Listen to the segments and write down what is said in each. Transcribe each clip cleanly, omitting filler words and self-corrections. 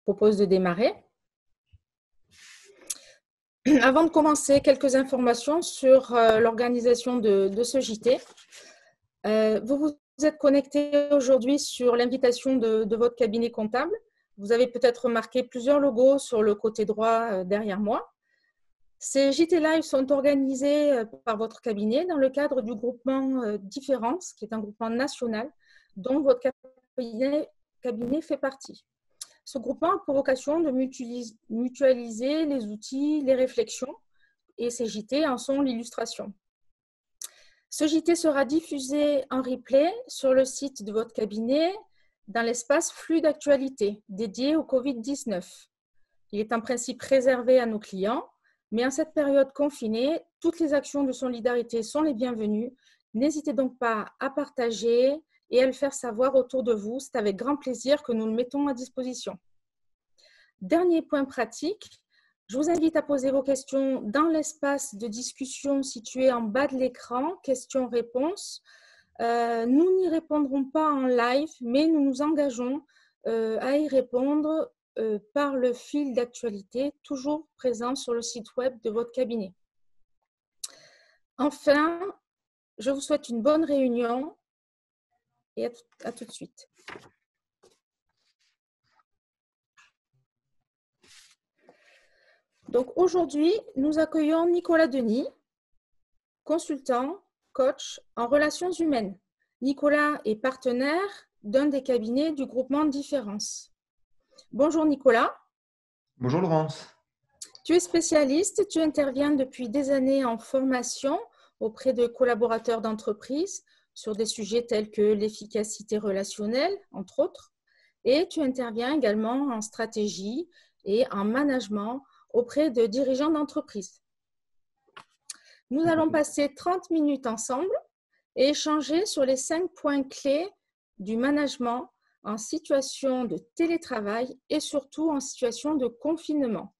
propose de démarrer. Avant de commencer, quelques informations sur l'organisation de ce JT. Vous vous êtes connecté aujourd'hui sur l'invitation de votre cabinet comptable. Vous avez peut-être remarqué plusieurs logos sur le côté droit derrière moi. Ces JT Live sont organisés par votre cabinet dans le cadre du groupement Différence, qui est un groupement national dont votre cabinet fait partie. Ce groupement a pour vocation de mutualiser les outils, les réflexions, et ces JT en sont l'illustration. Ce JT sera diffusé en replay sur le site de votre cabinet dans l'espace flux d'actualité dédié au Covid-19. Il est en principe réservé à nos clients, mais en cette période confinée, toutes les actions de solidarité sont les bienvenues. N'hésitez donc pas à partager et à le faire savoir autour de vous. C'est avec grand plaisir que nous le mettons à disposition. Dernier point pratique, je vous invite à poser vos questions dans l'espace de discussion situé en bas de l'écran, questions-réponses. Nous n'y répondrons pas en live, mais nous nous engageons à y répondre par le fil d'actualité, toujours présent sur le site web de votre cabinet. Enfin, je vous souhaite une bonne réunion et à tout de suite. Donc aujourd'hui, nous accueillons Nicolas Denis, consultant, coach en relations humaines. Nicolas est partenaire d'un des cabinets du groupement Différence. Bonjour Nicolas. Bonjour Laurence. Tu es spécialiste, tu interviens depuis des années en formation auprès de collaborateurs d'entreprise sur des sujets tels que l'efficacité relationnelle, entre autres, et tu interviens également en stratégie et en management auprès de dirigeants d'entreprise. Nous allons passer 30 minutes ensemble et échanger sur les 5 points clés du management en situation de télétravail et surtout en situation de confinement.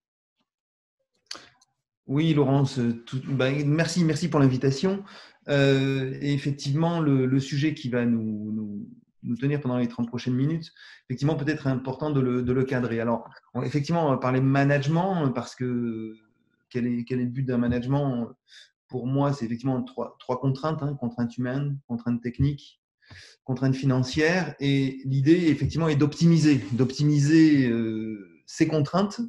Oui, Laurence, merci pour l'invitation. Et effectivement, le sujet qui va nous tenir pendant les 30 prochaines minutes, effectivement, peut-être important de le cadrer. Alors, effectivement, on va parler management parce que quel est le but d'un management? Pour moi, c'est effectivement trois contraintes, contraintes humaines, contraintes techniques, contraintes financières. Et l'idée, effectivement, est d'optimiser ces contraintes.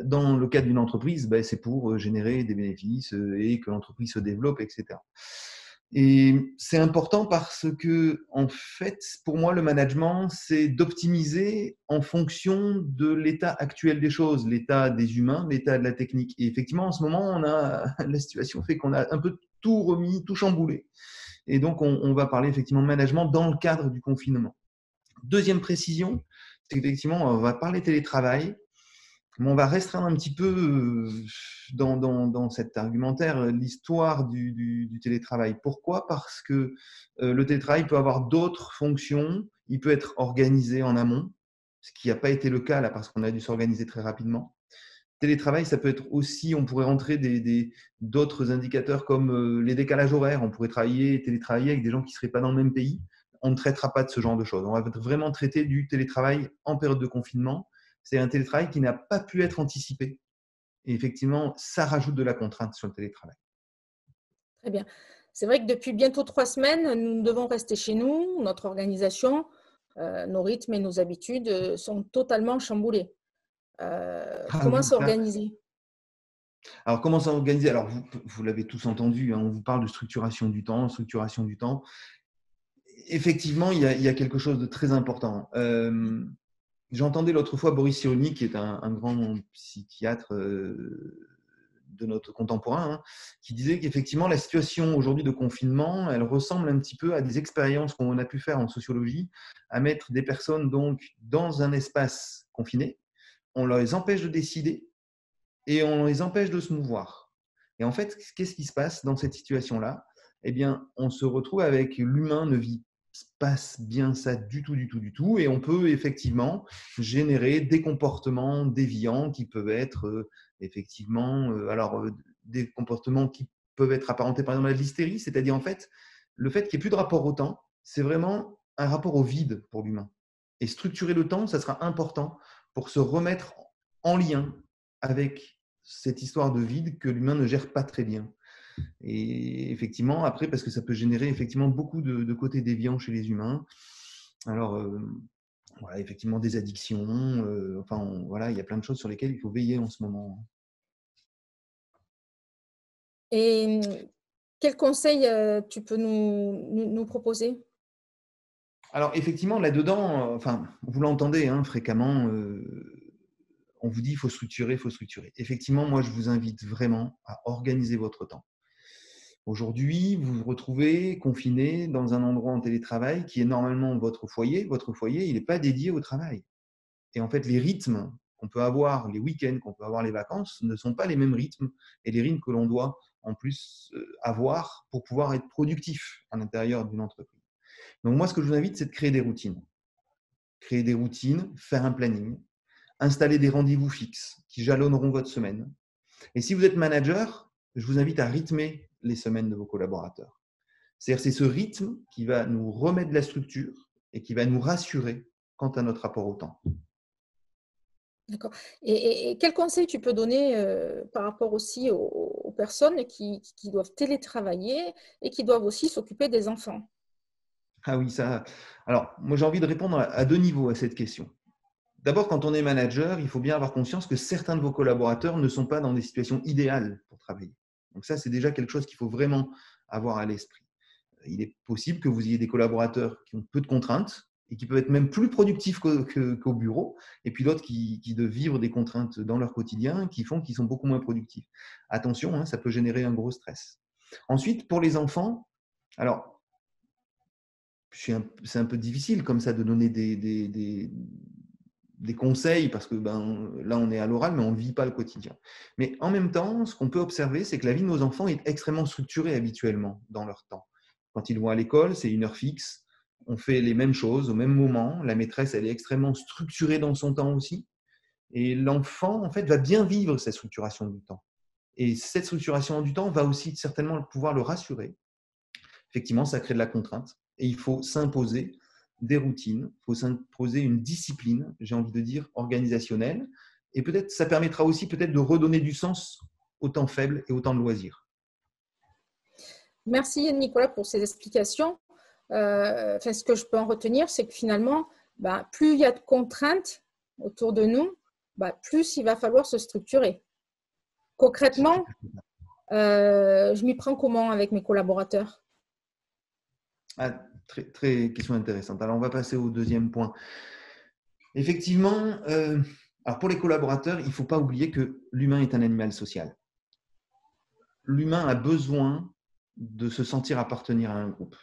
Dans le cadre d'une entreprise, c'est pour générer des bénéfices et que l'entreprise se développe, etc. Et c'est important parce que, en fait, pour moi, le management, c'est d'optimiser en fonction de l'état actuel des choses, l'état des humains, l'état de la technique. Et effectivement, en ce moment, la situation fait qu'on a un peu tout remis, tout chamboulé. Et donc, on va parler effectivement de management dans le cadre du confinement. Deuxième précision, c'est qu'effectivement, on va parler télétravail. Mais on va restreindre un petit peu dans cet argumentaire l'histoire du télétravail. Pourquoi? Parce que le télétravail peut avoir d'autres fonctions. Il peut être organisé en amont, ce qui n'a pas été le cas là parce qu'on a dû s'organiser très rapidement. Télétravail, ça peut être aussi, on pourrait rentrer d'autres indicateurs comme les décalages horaires. On pourrait télétravailler avec des gens qui ne seraient pas dans le même pays. On ne traitera pas de ce genre de choses. On va vraiment traiter du télétravail en période de confinement. C'est un télétravail qui n'a pas pu être anticipé. Et effectivement, ça rajoute de la contrainte sur le télétravail. Très bien. C'est vrai que depuis bientôt 3 semaines, nous devons rester chez nous. Notre organisation, nos rythmes et nos habitudes sont totalement chamboulés. Comment s'organiser? Alors, comment s'organiser? Alors, vous l'avez tous entendu, on vous parle de structuration du temps, Effectivement, il y a quelque chose de très important. J'entendais l'autre fois Boris Cyrulnik, qui est un grand psychiatre de notre contemporain, qui disait qu'effectivement, la situation aujourd'hui de confinement, elle ressemble un petit peu à des expériences qu'on a pu faire en sociologie, à mettre des personnes donc dans un espace confiné, on les empêche de décider et on les empêche de se mouvoir. Et en fait, qu'est-ce qui se passe dans cette situation-là? Eh bien, on se retrouve avec l'humain ne vit passe bien ça du tout, et on peut effectivement générer des comportements déviants qui peuvent être effectivement, des comportements qui peuvent être apparentés par exemple à l'hystérie, c'est-à-dire en fait, le fait qu'il n'y ait plus de rapport au temps, c'est vraiment un rapport au vide pour l'humain. Et structurer le temps, ça sera important pour se remettre en lien avec cette histoire de vide que l'humain ne gère pas très bien. Et effectivement, après, parce que ça peut générer effectivement beaucoup de côtés déviants chez les humains. Alors, voilà, effectivement, des addictions, voilà, il y a plein de choses sur lesquelles il faut veiller en ce moment. Et quels conseils tu peux nous proposer? Alors, effectivement, là-dedans, vous l'entendez hein, fréquemment, on vous dit il faut structurer, il faut structurer. Effectivement, moi, je vous invite vraiment à organiser votre temps. Aujourd'hui, vous vous retrouvez confiné dans un endroit en télétravail qui est normalement votre foyer. Votre foyer, il n'est pas dédié au travail. Et en fait, les rythmes qu'on peut avoir, les week-ends, qu'on peut avoir les vacances, ne sont pas les mêmes rythmes et les rythmes que l'on doit en plus avoir pour pouvoir être productif à l'intérieur d'une entreprise. Donc moi, ce que je vous invite, c'est de créer des routines. Créer des routines, faire un planning, installer des rendez-vous fixes qui jalonneront votre semaine. Et si vous êtes manager, je vous invite à rythmer les semaines de vos collaborateurs. C'est-à-dire c'est ce rythme qui va nous remettre de la structure et qui va nous rassurer quant à notre rapport au temps. D'accord. Et quels conseils tu peux donner par rapport aussi aux personnes qui doivent télétravailler et qui doivent aussi s'occuper des enfants? Ah oui, ça. Alors, moi, j'ai envie de répondre à deux niveaux à cette question. D'abord, quand on est manager, il faut bien avoir conscience que certains de vos collaborateurs ne sont pas dans des situations idéales pour travailler. Donc ça, c'est déjà quelque chose qu'il faut vraiment avoir à l'esprit. Il est possible que vous ayez des collaborateurs qui ont peu de contraintes et qui peuvent être même plus productifs qu'au bureau, et puis d'autres qui doivent vivre des contraintes dans leur quotidien qui font qu'ils sont beaucoup moins productifs. Attention, hein, ça peut générer un gros stress. Ensuite, pour les enfants, alors c'est un peu difficile comme ça de donner des conseils parce que là, on est à l'oral, mais on ne vit pas le quotidien. Mais en même temps, ce qu'on peut observer, c'est que la vie de nos enfants est extrêmement structurée habituellement dans leur temps. Quand ils vont à l'école, c'est une heure fixe. On fait les mêmes choses au même moment. La maîtresse, elle est extrêmement structurée dans son temps aussi. Et l'enfant, en fait, va bien vivre cette structuration du temps. Et cette structuration du temps va aussi certainement pouvoir le rassurer. Effectivement, ça crée de la contrainte et il faut s'imposer des routines, il faut s'imposer une discipline, j'ai envie de dire, organisationnelle. Et peut-être, ça permettra aussi peut-être de redonner du sens au temps faible et au temps de loisir. Merci Nicolas pour ces explications. Ce que je peux en retenir, c'est que finalement, plus il y a de contraintes autour de nous, plus il va falloir se structurer. Concrètement, je m'y prends comment avec mes collaborateurs? Ah, très question intéressante. Alors, on va passer au deuxième point. Effectivement, alors pour les collaborateurs, il ne faut pas oublier que l'humain est un animal social. L'humain a besoin de se sentir appartenir à un groupe.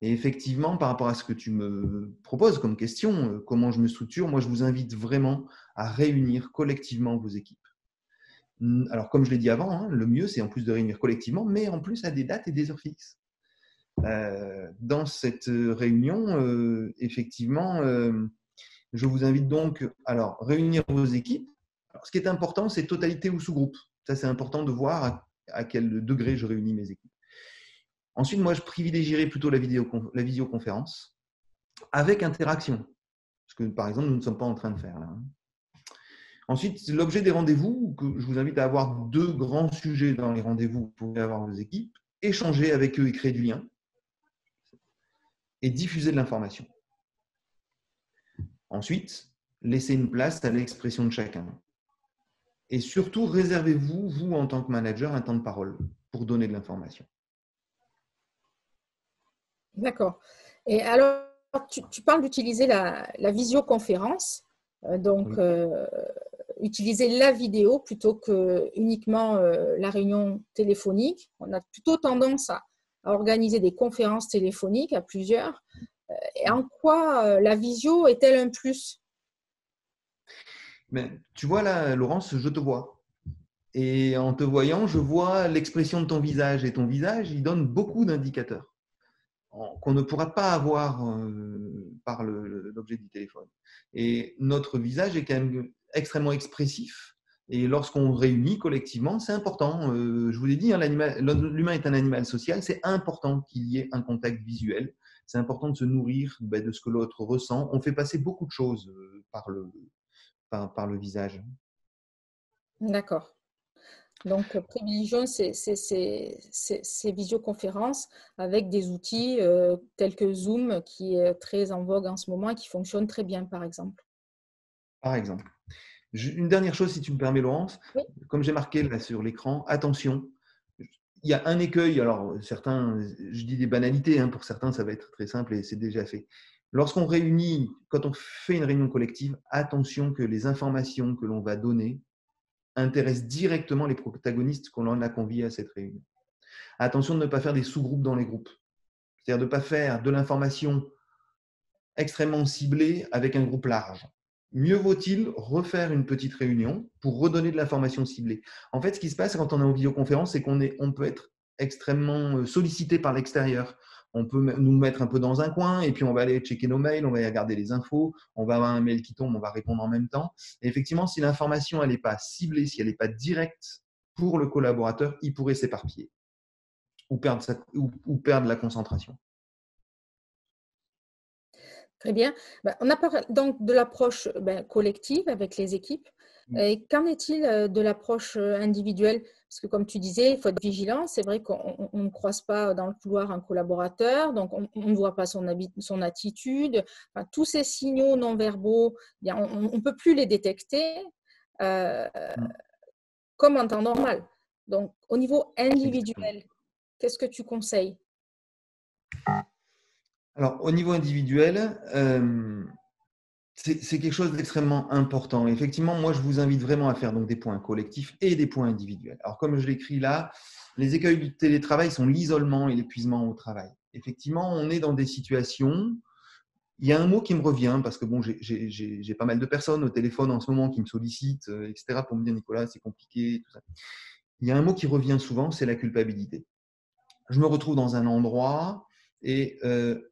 Et effectivement, par rapport à ce que tu me proposes comme question, comment je me structure, moi, je vous invite vraiment à réunir collectivement vos équipes. Alors, comme je l'ai dit avant, hein, le mieux, c'est en plus de réunir collectivement, mais en plus à des dates et des heures fixes. Dans cette réunion, effectivement, je vous invite donc à réunir vos équipes. Alors, ce qui est important, c'est totalité ou sous-groupe. Ça, c'est important de voir à quel degré je réunis mes équipes. Ensuite, moi, je privilégierais plutôt la visioconférence avec interaction. Ce que, par exemple, nous ne sommes pas en train de faire là. Ensuite, l'objet des rendez-vous, que je vous invite à avoir deux grands sujets dans les rendez-vous. Vous pouvez avoir vos équipes, échanger avec eux et créer du lien, et diffuser de l'information. Ensuite, laissez une place à l'expression de chacun. Et surtout, réservez-vous, vous, en tant que manager, un temps de parole pour donner de l'information. D'accord. Et alors, tu parles d'utiliser la visioconférence, donc Oui. utiliser la vidéo plutôt que uniquement la réunion téléphonique. On a plutôt tendance à organiser des conférences téléphoniques à plusieurs. Et en quoi la visio est-elle un plus? Mais, tu vois là, Laurence, je te vois. Et en te voyant, je vois l'expression de ton visage. Et ton visage, il donne beaucoup d'indicateurs qu'on ne pourra pas avoir par l'objet du téléphone. Et notre visage est quand même extrêmement expressif. Et lorsqu'on réunit collectivement, c'est important. Je vous l'ai dit, hein, l'humain est un animal social. C'est important qu'il y ait un contact visuel. C'est important de se nourrir de ce que l'autre ressent. On fait passer beaucoup de choses par le visage. D'accord. Donc, privilégions ces visioconférences avec des outils tels que Zoom, qui est très en vogue en ce moment et qui fonctionne très bien, par exemple. Par exemple. Une dernière chose, si tu me permets, Laurence, Oui. comme j'ai marqué là sur l'écran, attention, il y a un écueil. Alors, certains, je dis des banalités, hein, pour certains, ça va être très simple et c'est déjà fait. Lorsqu'on réunit, quand on fait une réunion collective, attention que les informations que l'on va donner intéressent directement les protagonistes qu'on en a conviés à cette réunion. Attention de ne pas faire des sous-groupes dans les groupes. C'est-à-dire de ne pas faire de l'information extrêmement ciblée avec un groupe large. Mieux vaut-il refaire une petite réunion pour redonner de l'information ciblée. En fait, ce qui se passe quand on est en vidéoconférence, c'est qu'on peut être extrêmement sollicité par l'extérieur. On peut nous mettre un peu dans un coin et puis on va aller checker nos mails, on va y regarder les infos, on va avoir un mail qui tombe, on va répondre en même temps. Et effectivement, si l'information n'est pas ciblée, si elle n'est pas directe pour le collaborateur, il pourrait s'éparpiller ou perdre la concentration. Très bien. On a parlé donc de l'approche collective avec les équipes. Et qu'en est-il de l'approche individuelle? Parce que comme tu disais, il faut être vigilant. C'est vrai qu'on ne croise pas dans le couloir un collaborateur, donc on ne voit pas son attitude. Enfin, tous ces signaux non verbaux, on ne peut plus les détecter euh, comme en temps normal. Donc, au niveau individuel, qu'est-ce que tu conseilles? Alors, au niveau individuel, c'est quelque chose d'extrêmement important. Effectivement, moi, je vous invite vraiment à faire donc des points collectifs et des points individuels. Alors, comme je l'écris là, les écueils du télétravail sont l'isolement et l'épuisement au travail. Effectivement, on est dans des situations. Il y a un mot qui me revient parce que bon, j'ai pas mal de personnes au téléphone en ce moment qui me sollicitent, etc., pour me dire Nicolas, c'est compliqué. Tout ça. Il y a un mot qui revient souvent, c'est la culpabilité. Je me retrouve dans un endroit et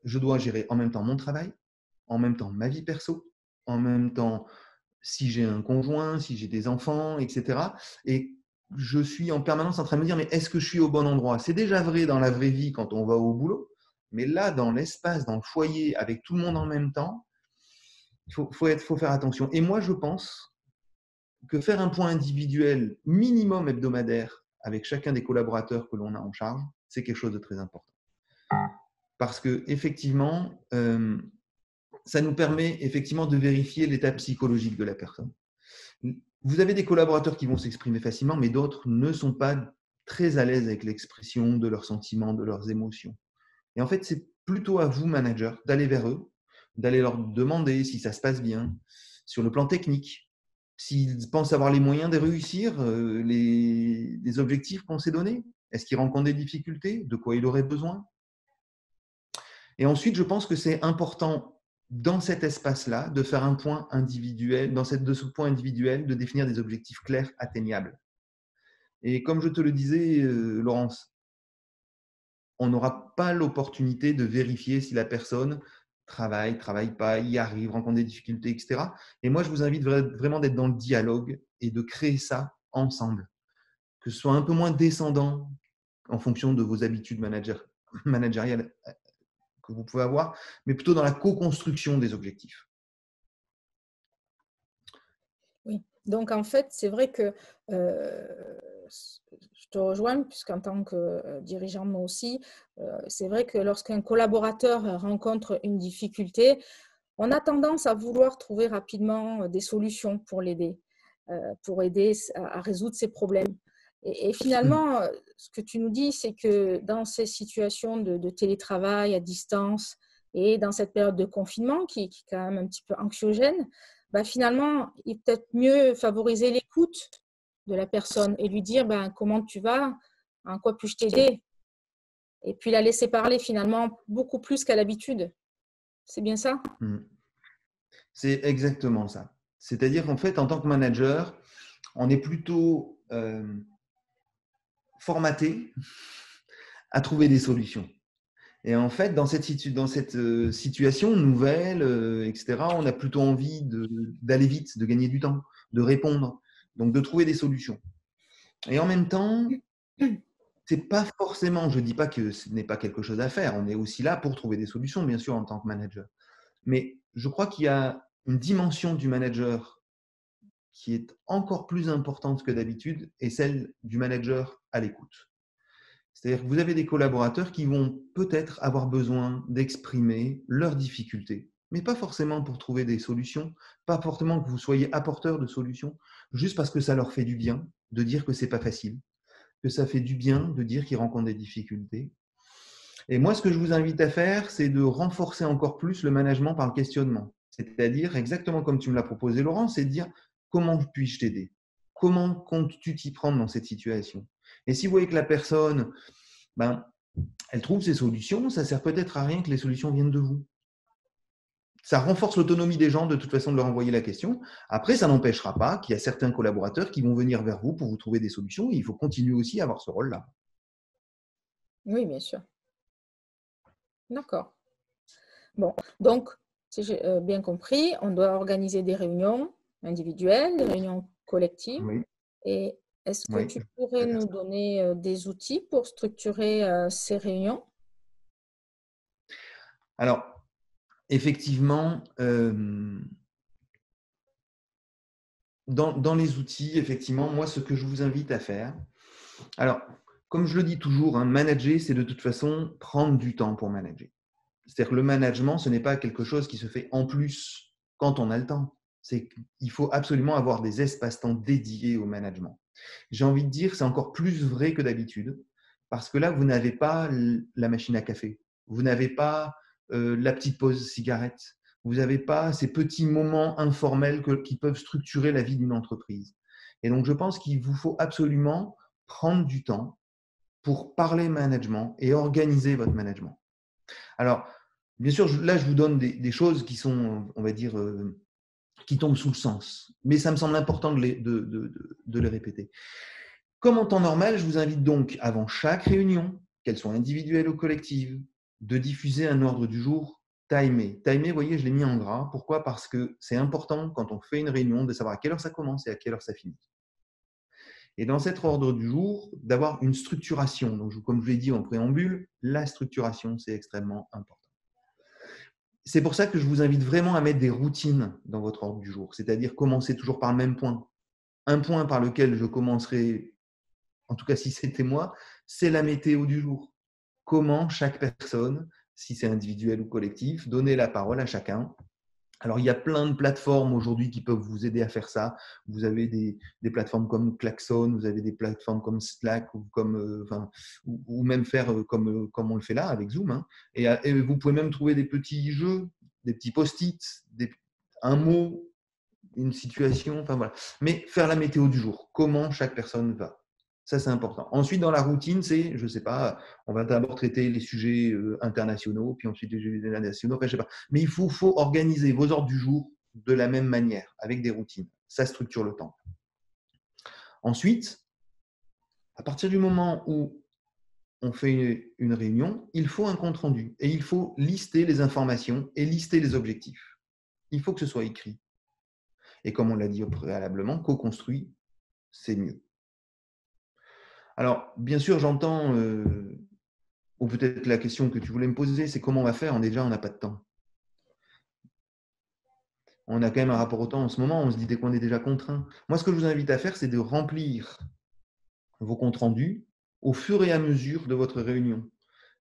je dois gérer en même temps mon travail, en même temps ma vie perso, en même temps si j'ai un conjoint, si j'ai des enfants, etc. Et je suis en permanence en train de me dire, mais est-ce que je suis au bon endroit? C'est déjà vrai dans la vraie vie quand on va au boulot, mais là, dans l'espace, dans le foyer, avec tout le monde en même temps, il faut faire attention. Et moi, je pense que faire un point individuel minimum hebdomadaire avec chacun des collaborateurs que l'on a en charge, c'est quelque chose de très important. Parce que effectivement, ça nous permet effectivement de vérifier l'état psychologique de la personne. Vous avez des collaborateurs qui vont s'exprimer facilement, mais d'autres ne sont pas très à l'aise avec l'expression de leurs sentiments, de leurs émotions. Et en fait, c'est plutôt à vous, manager, d'aller vers eux, d'aller leur demander si ça se passe bien, sur le plan technique, s'ils pensent avoir les moyens de réussir les objectifs qu'on s'est donnés. Est-ce qu'ils rencontrent des difficultés? De quoi il aurait besoin? Et ensuite, je pense que c'est important dans cet espace-là de faire un point individuel, de ce point individuel, de définir des objectifs clairs, atteignables. Et comme je te le disais, Laurence, on n'aura pas l'opportunité de vérifier si la personne travaille pas, y arrive, rencontre des difficultés, etc. Et moi, je vous invite vraiment d'être dans le dialogue et de créer ça ensemble. Que ce soit un peu moins descendant en fonction de vos habitudes managériales que vous pouvez avoir, mais plutôt dans la co-construction des objectifs. Oui, donc en fait, c'est vrai que je te rejoins, puisqu'en tant que dirigeant, moi aussi, c'est vrai que lorsqu'un collaborateur rencontre une difficulté, on a tendance à vouloir trouver rapidement des solutions pour aider à résoudre ses problèmes. Et finalement, ce que tu nous dis, c'est que dans ces situations de télétravail à distance et dans cette période de confinement qui est quand même un petit peu anxiogène, finalement, il est peut-être mieux favoriser l'écoute de la personne et lui dire comment tu vas, en quoi puis-je t'aider, et puis la laisser parler finalement beaucoup plus qu'à l'habitude. C'est bien ça? C'est exactement ça. C'est-à-dire qu'en fait, en tant que manager, on est plutôt formaté à trouver des solutions. Et en fait, dans cette situation nouvelle, etc., on a plutôt envie d'aller vite, de gagner du temps, de répondre, donc de trouver des solutions. Et en même temps, c'est pas forcément, je ne dis pas que ce n'est pas quelque chose à faire, on est aussi là pour trouver des solutions, bien sûr, en tant que manager. Mais je crois qu'il y a une dimension du manager qui est encore plus importante que d'habitude est celle du manager à l'écoute. C'est-à-dire que vous avez des collaborateurs qui vont peut-être avoir besoin d'exprimer leurs difficultés, mais pas forcément pour trouver des solutions, pas forcément que vous soyez apporteur de solutions, juste parce que ça leur fait du bien de dire que c'est pas facile, que ça fait du bien de dire qu'ils rencontrent des difficultés. Et moi, ce que je vous invite à faire, c'est de renforcer encore plus le management par le questionnement. C'est-à-dire, exactement comme tu me l'as proposé, Laurent, c'est de dire comment puis-je t'aider? Comment comptes-tu t'y prendre dans cette situation? Et si vous voyez que la personne, elle trouve ses solutions, ça ne sert peut-être à rien que les solutions viennent de vous. Ça renforce l'autonomie des gens de toute façon de leur envoyer la question. Après, ça n'empêchera pas qu'il y a certains collaborateurs qui vont venir vers vous pour vous trouver des solutions. Et il faut continuer aussi à avoir ce rôle-là. Oui, bien sûr. D'accord. Bon, donc, si j'ai bien compris, on doit organiser des réunions individuelles, des réunions collectives. Oui. Et est-ce que Oui. tu pourrais nous donner des outils pour structurer ces réunions? Alors, effectivement, dans les outils, effectivement, moi, ce que je vous invite à faire, alors, comme je le dis toujours, manager, c'est de toute façon prendre du temps pour manager. C'est-à-dire que le management, ce n'est pas quelque chose qui se fait en plus quand on a le temps. C'est qu'il faut absolument avoir des espaces-temps dédiés au management. J'ai envie de dire, c'est encore plus vrai que d'habitude, parce que là, vous n'avez pas la machine à café, vous n'avez pas la petite pause cigarette, vous n'avez pas ces petits moments informels qui peuvent structurer la vie d'une entreprise. Et donc, je pense qu'il vous faut absolument prendre du temps pour parler management et organiser votre management. Alors, bien sûr, là, je vous donne des choses qui sont, on va dire, qui tombent sous le sens. Mais ça me semble important de les répéter. Comme en temps normal, je vous invite donc, avant chaque réunion, qu'elle soit individuelle ou collective, de diffuser un ordre du jour timé. Timé, vous voyez, je l'ai mis en gras. Pourquoi? Parce que c'est important, quand on fait une réunion, de savoir à quelle heure ça commence et à quelle heure ça finit. Et dans cet ordre du jour, d'avoir une structuration. Donc, comme je l'ai dit en préambule, la structuration, c'est extrêmement important. C'est pour ça que je vous invite vraiment à mettre des routines dans votre ordre du jour, c'est-à-dire commencer toujours par le même point. Un point par lequel je commencerai, en tout cas si c'était moi, c'est la météo du jour. Comment chaque personne, si c'est individuel ou collectif, donner la parole à chacun. Alors, il y a plein de plateformes aujourd'hui qui peuvent vous aider à faire ça. Vous avez des plateformes comme Klaxon, vous avez des plateformes comme Slack ou même faire comme on le fait là avec Zoom. Et vous pouvez même trouver des petits jeux, des petits post-it, un mot, une situation, enfin voilà. Mais faire la météo du jour, comment chaque personne va. Ça, c'est important. Ensuite, dans la routine, c'est, je ne sais pas, on va d'abord traiter les sujets internationaux, puis ensuite les sujets nationaux, enfin, je ne sais pas. Mais il faut organiser vos ordres du jour de la même manière, avec des routines. Ça structure le temps. Ensuite, à partir du moment où on fait une réunion, il faut un compte rendu et il faut lister les informations et lister les objectifs. Il faut que ce soit écrit. Et comme on l'a dit préalablement, co-construit, c'est mieux. Alors, bien sûr, j'entends, ou peut-être la question que tu voulais me poser, c'est comment on va faire? On n'a pas de temps. On a quand même un rapport au temps en ce moment, on se dit dès qu'on est déjà contraint. Moi, ce que je vous invite à faire, c'est de remplir vos comptes rendus au fur et à mesure de votre réunion.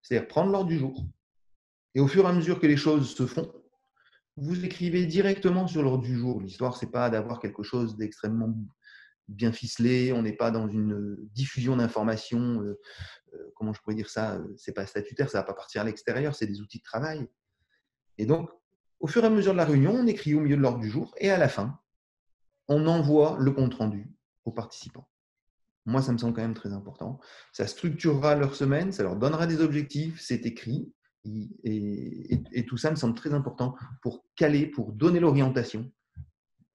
C'est-à-dire prendre l'ordre du jour. Et au fur et à mesure que les choses se font, vous écrivez directement sur l'ordre du jour. L'histoire, ce n'est pas d'avoir quelque chose d'extrêmement bien ficelé, on n'est pas dans une diffusion d'informations, comment je pourrais dire ça, c'est pas statutaire, ça ne va pas partir à l'extérieur, c'est des outils de travail. Et donc, au fur et à mesure de la réunion, on écrit au milieu de l'ordre du jour et à la fin, on envoie le compte-rendu aux participants. Moi, ça me semble quand même très important. Ça structurera leur semaine, ça leur donnera des objectifs, c'est écrit. Et tout ça me semble très important pour caler, pour donner l'orientation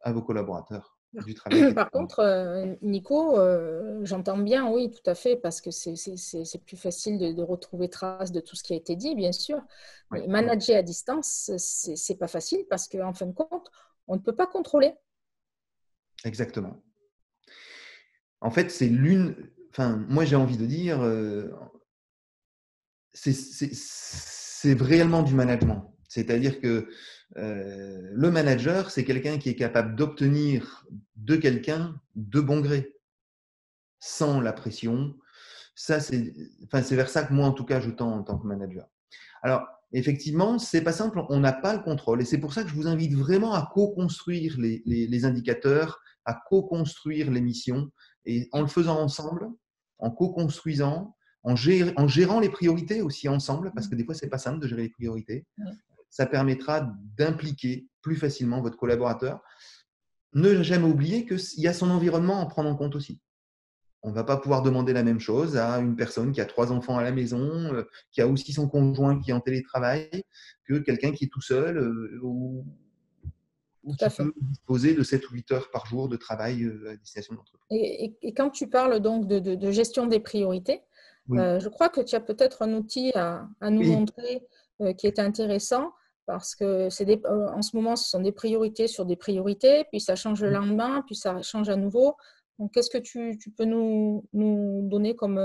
à vos collaborateurs du travail. Par contre, Nico, j'entends bien, oui, tout à fait, parce que c'est plus facile de retrouver trace de tout ce qui a été dit, bien sûr. Mais manager à distance, c'est pas facile parce qu'en fin de compte, on ne peut pas contrôler. Exactement. En fait, c'est moi j'ai envie de dire, c'est réellement du management. C'est-à-dire que le manager, c'est quelqu'un qui est capable d'obtenir de quelqu'un de bon gré, sans la pression. Ça, c'est vers ça que moi, en tout cas, je tends en tant que manager. Alors, effectivement, c'est pas simple, on n'a pas le contrôle. Et c'est pour ça que je vous invite vraiment à co-construire les indicateurs, à co-construire les missions. Et en le faisant ensemble, en co-construisant, en gérant les priorités aussi ensemble, parce que des fois, c'est pas simple de gérer les priorités, ça permettra d'impliquer plus facilement votre collaborateur. Ne jamais oublier qu'il y a son environnement à en prendre en compte aussi. On ne va pas pouvoir demander la même chose à une personne qui a 3 enfants à la maison, qui a aussi son conjoint qui est en télétravail, que quelqu'un qui est tout seul ou Tout à qui fait. peut disposer de 7 ou 8 heures par jour de travail à destination de l'entreprise. Et quand tu parles donc de gestion des priorités, Oui. je crois que tu as peut-être un outil à nous Oui. montrer qui est intéressant parce que en ce moment, ce sont des priorités sur des priorités, puis ça change le lendemain, puis ça change à nouveau. Donc, qu'est-ce que tu peux nous donner comme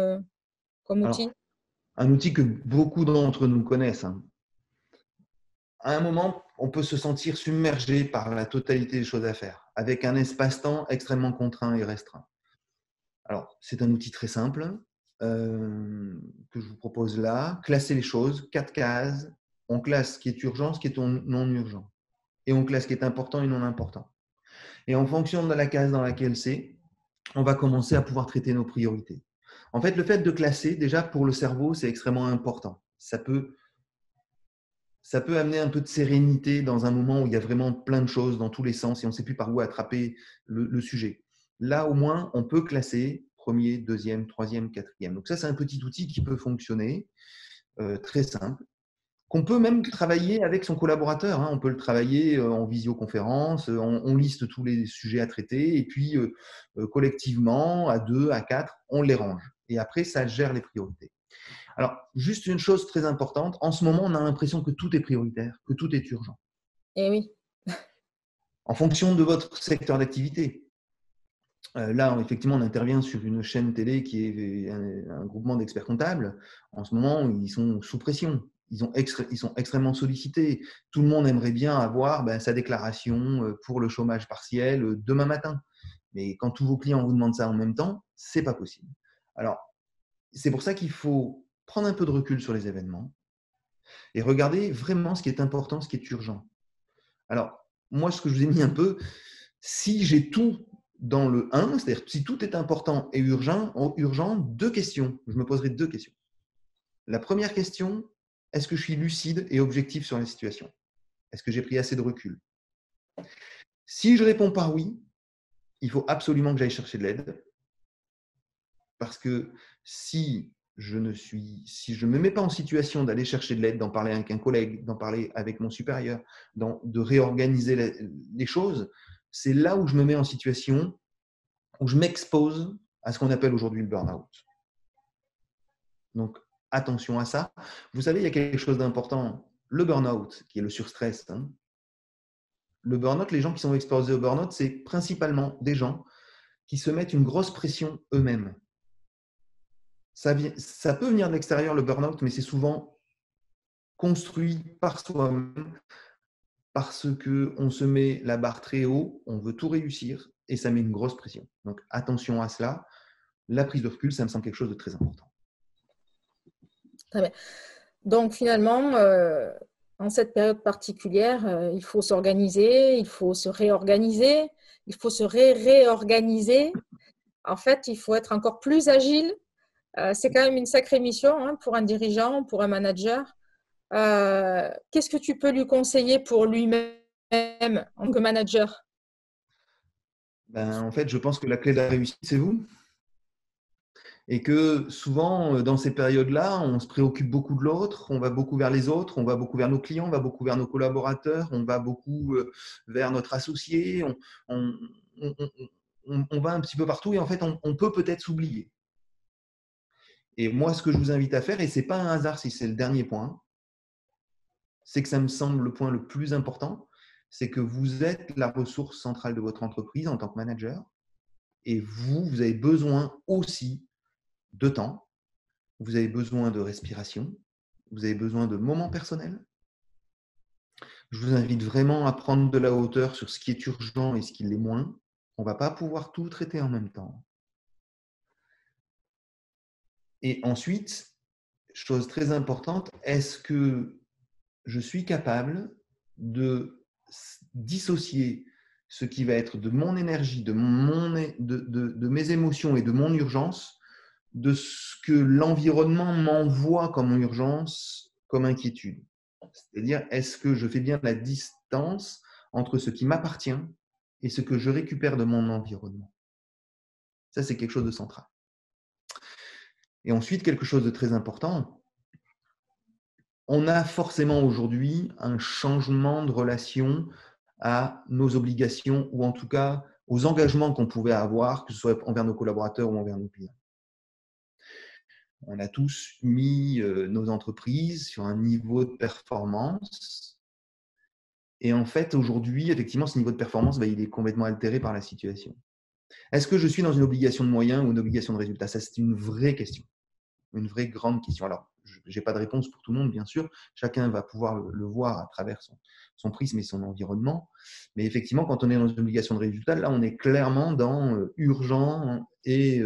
outil? Alors, un outil que beaucoup d'entre nous connaissent. Hein. À un moment, on peut se sentir submergé par la totalité des choses à faire, avec un espace-temps extrêmement contraint et restreint. Alors, c'est un outil très simple que je vous propose là. Classer les choses, 4 cases. On classe ce qui est urgent, ce qui est non urgent. Et on classe ce qui est important et non important. Et en fonction de la case dans laquelle c'est, on va commencer à pouvoir traiter nos priorités. En fait, le fait de classer, déjà pour le cerveau, c'est extrêmement important. Ça peut amener un peu de sérénité dans un moment où il y a vraiment plein de choses dans tous les sens et on ne sait plus par où attraper le sujet. Là, au moins, on peut classer premier, deuxième, troisième, quatrième. Donc ça, c'est un petit outil qui peut fonctionner, très simple, qu'on peut même travailler avec son collaborateur. Hein. On peut le travailler en visioconférence, on liste tous les sujets à traiter et puis collectivement, à 2, à 4, on les range. Et après, ça gère les priorités. Alors, juste une chose très importante, en ce moment, on a l'impression que tout est prioritaire, que tout est urgent, Eh oui, en fonction de votre secteur d'activité. Là, effectivement, on intervient sur une chaîne télé qui est un groupement d'experts comptables. En ce moment, ils sont sous pression. Ils sont extrêmement sollicités. Tout le monde aimerait bien avoir sa déclaration pour le chômage partiel demain matin. Mais quand tous vos clients vous demandent ça en même temps, ce n'est pas possible. Alors, c'est pour ça qu'il faut prendre un peu de recul sur les événements et regarder vraiment ce qui est important, ce qui est urgent. Alors, moi, ce que je vous ai mis un peu, si j'ai tout dans le 1, c'est-à-dire si tout est important et urgent, 2 questions. Je me poserai 2 questions. La première question, est-ce que je suis lucide et objectif sur la situation? Est-ce que j'ai pris assez de recul? Si je réponds par oui, il faut absolument que j'aille chercher de l'aide. Parce que si je ne me mets pas en situation d'aller chercher de l'aide, d'en parler avec un collègue, d'en parler avec mon supérieur, de réorganiser les choses, c'est là où je me mets en situation, où je m'expose à ce qu'on appelle aujourd'hui le burn-out. Donc, attention à ça. Vous savez, il y a quelque chose d'important. Le burn-out, qui est le surstress, hein. Le burn-out, les gens qui sont exposés au burn-out, c'est principalement des gens qui se mettent une grosse pression eux-mêmes. Ça peut venir de l'extérieur, le burn-out, mais c'est souvent construit par soi-même parce qu'on se met la barre très haut, on veut tout réussir et ça met une grosse pression. Donc, attention à cela. La prise de recul, ça me semble quelque chose de très important. très bien. Donc finalement, en cette période particulière, il faut s'organiser, il faut se réorganiser, il faut se réorganiser. En fait, il faut être encore plus agile. C'est quand même une sacrée mission hein, pour un dirigeant, pour un manager. Qu'est-ce que tu peux lui conseiller pour lui-même en tant que manager? En fait, je pense que la clé de la réussite, c'est vous. Et que souvent, dans ces périodes-là, on se préoccupe beaucoup de l'autre, on va beaucoup vers les autres, on va beaucoup vers nos clients, on va beaucoup vers nos collaborateurs, on va beaucoup vers notre associé, on, on, on va un petit peu partout et en fait, on peut peut-être s'oublier. Et moi, ce que je vous invite à faire, et ce n'est pas un hasard si c'est le dernier point, c'est que ça me semble le point le plus important, c'est que vous êtes la ressource centrale de votre entreprise en tant que manager et vous avez besoin aussi de temps, vous avez besoin de respiration, vous avez besoin de moments personnels Je vous invite vraiment à prendre de la hauteur sur ce qui est urgent et ce qui l'est moins. On ne va pas pouvoir tout traiter en même temps. Et ensuite, chose très importante, est-ce que je suis capable de dissocier ce qui va être de mon énergie, de mes émotions et de mon urgence, de ce que l'environnement m'envoie comme urgence, comme inquiétude. C'est-à-dire, est-ce que je fais bien la distance entre ce qui m'appartient et ce que je récupère de mon environnement? Ça, c'est quelque chose de central. Et ensuite, quelque chose de très important, on a forcément aujourd'hui un changement de relation à nos obligations ou en tout cas aux engagements qu'on pouvait avoir, que ce soit envers nos collaborateurs ou envers nos clients. On a tous mis nos entreprises sur un niveau de performance. Et en fait, aujourd'hui, effectivement, ce niveau de performance, il est complètement altéré par la situation. Est-ce que je suis dans une obligation de moyens ou une obligation de résultat? Ça, c'est une vraie question. Une vraie grande question. Alors, je n'ai pas de réponse pour tout le monde, bien sûr. Chacun va pouvoir le voir à travers son prisme et son environnement. Mais effectivement, quand on est dans une obligation de résultat, là, on est clairement dans urgent et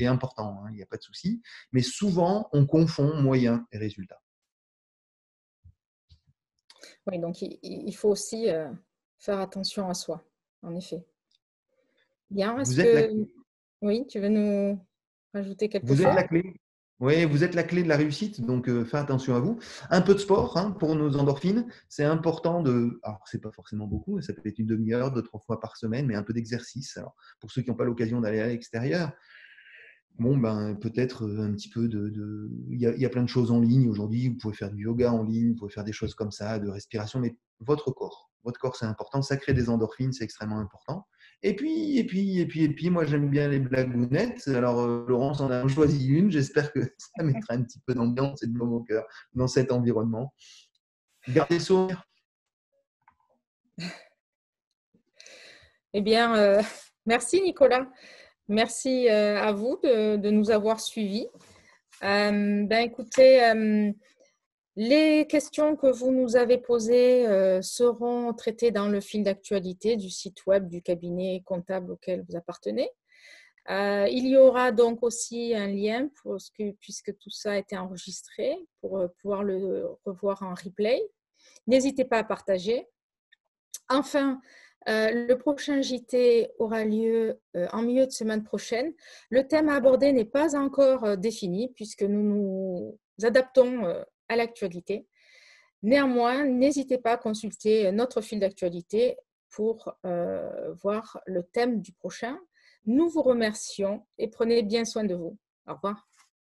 important. Hein, il n'y a pas de souci. Mais souvent, on confond moyens et résultats. Oui, donc il faut aussi faire attention à soi, en effet. Bien, est-ce Vous êtes la que… Oui, tu veux nous rajouter quelque Vous êtes chose? la clé. Oui, vous êtes la clé de la réussite, donc faites attention à vous. Un peu de sport hein, pour nos endorphines, c'est important de. Alors, c'est pas forcément beaucoup, ça peut être une demi-heure, 2-3 fois par semaine, mais un peu d'exercice. Alors, pour ceux qui n'ont pas l'occasion d'aller à l'extérieur, bon, ben, peut-être un petit peu de… Il y a plein de choses en ligne aujourd'hui. Vous pouvez faire du yoga en ligne, vous pouvez faire des choses comme ça, de respiration, mais votre corps, c'est important. Ça crée des endorphines, c'est extrêmement important. Et puis, moi, j'aime bien les blagounettes. Alors, Laurence en a choisi une. J'espère que ça mettra un petit peu d'ambiance et de baume au cœur dans cet environnement. Gardez le sourire. Eh bien, merci Nicolas. Merci à vous de nous avoir suivis. Écoutez, les questions que vous nous avez posées seront traitées dans le fil d'actualité du site web du cabinet comptable auquel vous appartenez. Il y aura donc aussi un lien puisque tout ça a été enregistré pour pouvoir le revoir en replay. N'hésitez pas à partager. Enfin, le prochain JT aura lieu en milieu de semaine prochaine. Le thème à aborder n'est pas encore défini puisque nous nous adaptons à l'actualité. Néanmoins, n'hésitez pas à consulter notre fil d'actualité pour voir le thème du prochain. Nous vous remercions et prenez bien soin de vous. Au revoir.